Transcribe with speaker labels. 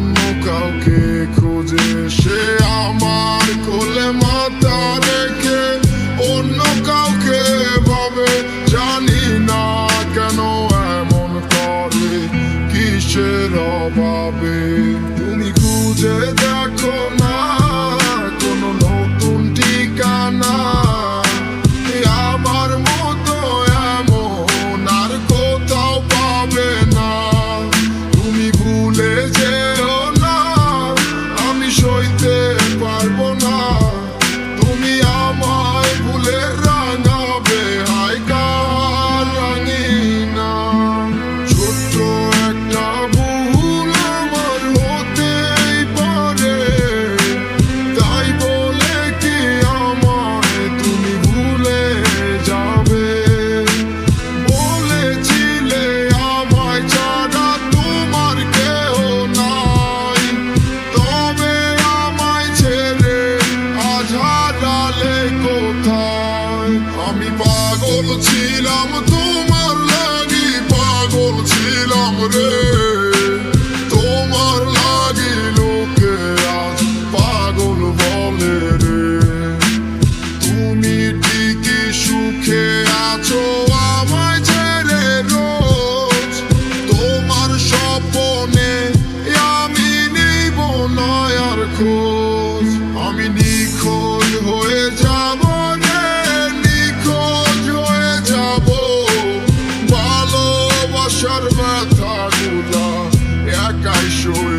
Speaker 1: অন্য কাউকে খোঁজে, সে আমার কোলে মাথা রেখে অন্য কাউকে ভাবে। জানি না কেন এমন করে, কিসের অভাবে। তুমি খুঁজে দেখো না কোনো নতুন ঠিকানা, আমার মতো এমন আর কোথাও পাবে না। তুমি ভুলে যেও না, আমি সইতে পারবো না। তুমি আমায় ভুলে রাঙাবে, হায় কার রাঙিনা। ছোট্ট একটা ভুল আমার হতেই পারে, তাই বলে কি আমায় তুমি ভুলে যাবে? বলেছিলে আমায় ছাড়া তোমার কেউ নাই, তবে আমায় ছেড়ে আজ হারালে কোথায়? আমি পাগল ছিলাম তোমার লাগি, পাগল ছিলাম রে তোমার লাগি। লোকে আজ পাগল বলে রে। তুমি ঠিকই সুখে আছো আমায় ছেড়ে রোজ, তোমার স্বপ্নে আমি নিব না আর খোঁজ। আমি নিখোঁজ হয়ে যাব রে, নিখোঁজ হয়ে যাব। ভালোবাসার ব্যথাগুলা একাই সই